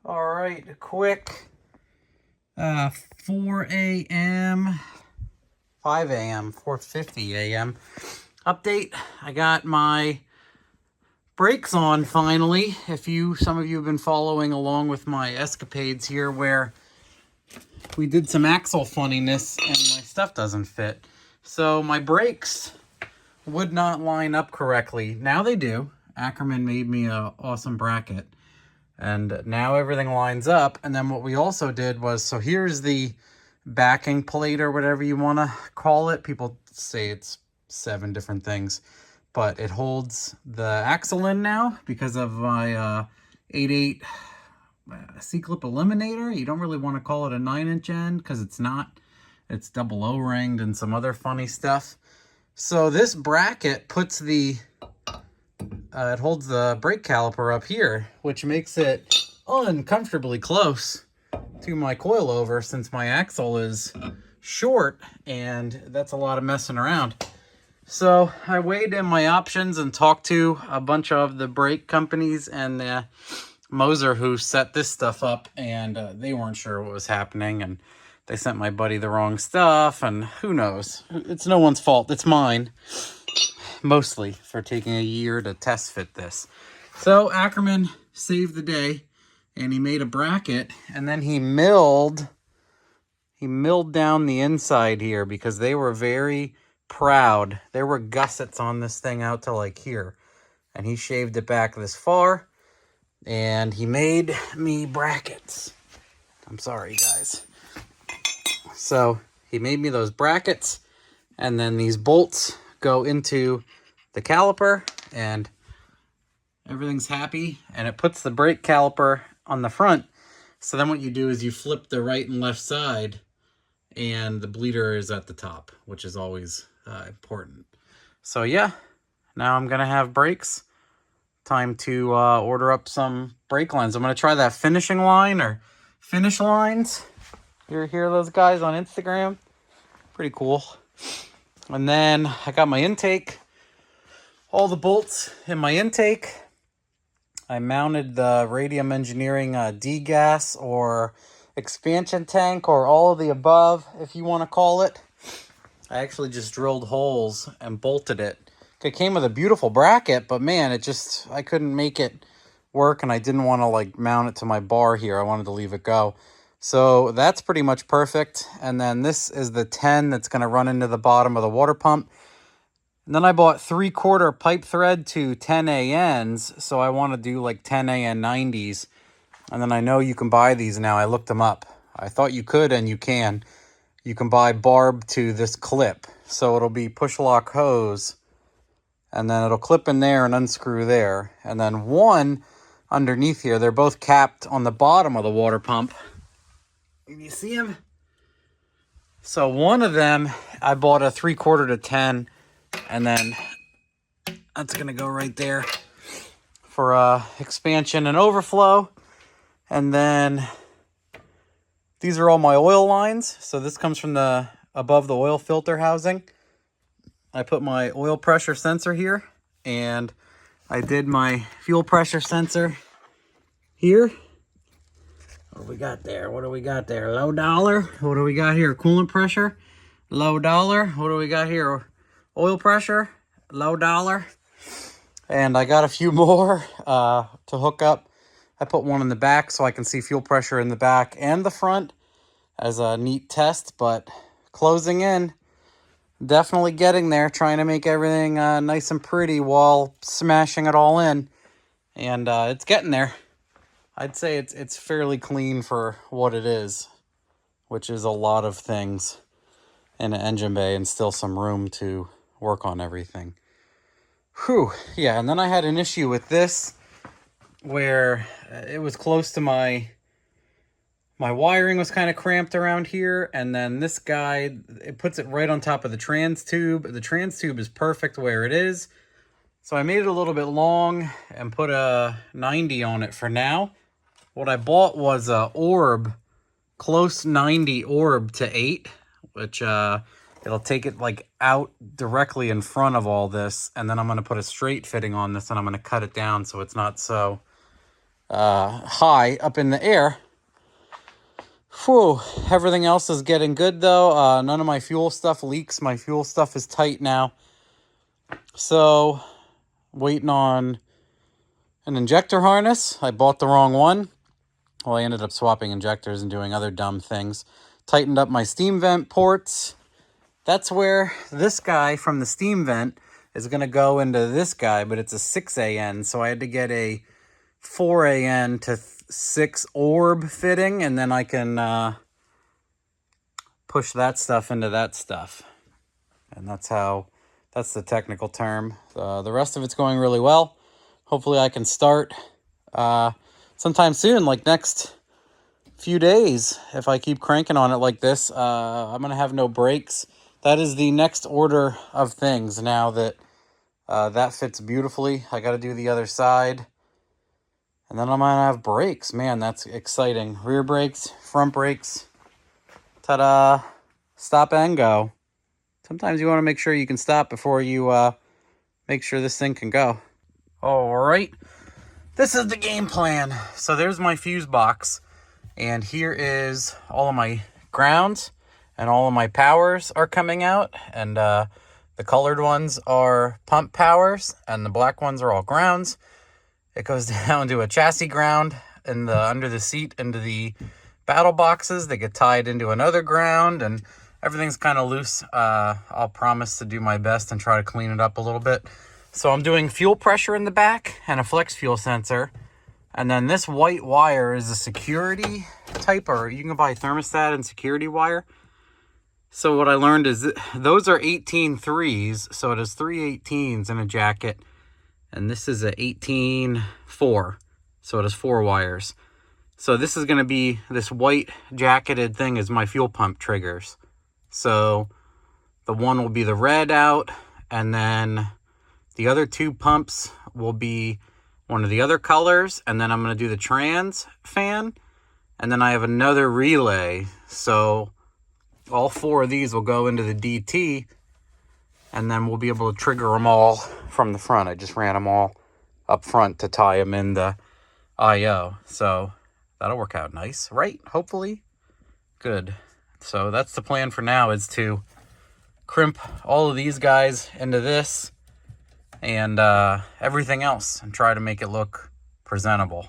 All right, a quick 4 a.m., 5 a.m., 4:50 a.m. update. I got my brakes on finally. Some of you have been following along with my escapades here where we did some axle funniness and my stuff doesn't fit. So my brakes would not line up correctly. Now they do. Ackerman made me an awesome bracket. And now everything lines up. And then what we also did was, so here's the backing plate or whatever you want to call it. People say it's 7 different things. But it holds the axle in now because of my 8.8 C-clip eliminator. You don't really want to call it a 9-inch end because it's not. It's double O-ringed and some other funny stuff. So this bracket puts it holds the brake caliper up here, which makes it uncomfortably close to my coilover since my axle is short, and that's a lot of messing around. So I weighed in my options and talked to a bunch of the brake companies and Moser who set this stuff up, and they weren't sure what was happening, and they sent my buddy the wrong stuff, and who knows? It's no one's fault. It's mine. Mostly for taking a year to test fit this. So Ackerman saved the day and he made a bracket, and then he milled down the inside here because they were very proud. There were gussets on this thing out to like here, and he shaved it back this far and he made me brackets. I'm sorry guys. So he made me those brackets, and then these bolts go into the caliper and everything's happy, and it puts the brake caliper on the front. So then what you do is you flip the right and left side and the bleeder is at the top, which is always important. So yeah, now I'm gonna have brakes. Time to order up some brake lines. I'm gonna try that finishing line or finish lines. You hear those guys on Instagram? Pretty cool. And then I got my intake, all the bolts in my intake. I mounted the Radium Engineering D-gas or expansion tank, or all of the above, if you want to call it. I actually just drilled holes and bolted it. It came with a beautiful bracket, but man, I couldn't make it work, and I didn't want to like mount it to my bar here. I wanted to leave it go. So that's pretty much perfect. And then this is the 10 that's going to run into the bottom of the water pump. And then I bought 3/4 pipe thread to 10 ANs. So I want to do like 10 AN 90s. And then I know you can buy these now. I looked them up. I thought you could, and you can. You can buy barb to this clip. So it'll be push lock hose. And then it'll clip in there and unscrew there. And then one underneath here, they're both capped on the bottom of the water pump. You see them? So one of them, I bought a 3/4 to 10, and then that's going to go right there for expansion and overflow. And then these are all my oil lines. So this comes from above the oil filter housing. I put my oil pressure sensor here, and I did my fuel pressure sensor here. What do we got there? What do we got there? Low dollar. What do we got here? Coolant pressure. Low dollar. What do we got here? Oil pressure. Low dollar. And I got a few more to hook up. I put one in the back so I can see fuel pressure in the back and the front as a neat test, but closing in. Definitely getting there, trying to make everything nice and pretty while smashing it all in. And it's getting there. I'd say it's fairly clean for what it is, which is a lot of things in an engine bay and still some room to work on everything. Whew, yeah, and then I had an issue with this where it was close to my wiring was kind of cramped around here, and then this guy, it puts it right on top of the trans tube. The trans tube is perfect where it is, so I made it a little bit long and put a 90 on it for now. What I bought was a orb, close 90 orb to 8, which it'll take it like out directly in front of all this, and then I'm going to put a straight fitting on this, and I'm going to cut it down so it's not so high up in the air. Whew, everything else is getting good though. None of my fuel stuff leaks. My fuel stuff is tight now. So, waiting on an injector harness. I bought the wrong one. Well, I ended up swapping injectors and doing other dumb things. Tightened up my steam vent ports. That's where this guy from the steam vent is going to go into this guy, but it's a 6AN, so I had to get a 4AN to 6 orb fitting, and then I can push that stuff into that stuff. And that's the technical term. The rest of it's going really well. Hopefully I can start sometime soon, like next few days. If I keep cranking on it like this, I'm going to have no brakes. That is the next order of things now that that fits beautifully. I got to do the other side. And then I'm going to have brakes. Man, that's exciting. Rear brakes, front brakes. Ta-da. Stop and go. Sometimes you want to make sure you can stop before you make sure this thing can go. All right. This is the game plan. So there's my fuse box. And here is all of my grounds. And all of my powers are coming out. And the colored ones are pump powers. And the black ones are all grounds. It goes down to a chassis ground and under the seat into the battle boxes. They get tied into another ground, and everything's kind of loose. I'll promise to do my best and try to clean it up a little bit. So I'm doing fuel pressure in the back and a flex fuel sensor. And then this white wire is a security type, or you can buy thermostat and security wire. So what I learned is those are 18.3s, so it has 3 18s in a jacket. And this is a 18.4, so it has 4 wires. So this is going to be, this white jacketed thing is my fuel pump triggers. So the one will be the red out, and then the other 2 pumps will be one of the other colors, and then I'm going to do the trans fan, and then I have another relay. So all 4 of these will go into the DT, and then we'll be able to trigger them all from the front. I just ran them all up front to tie them in the IO. So that'll work out nice, right? Hopefully. Good. So that's the plan for now, is to crimp all of these guys into this and everything else and try to make it look presentable.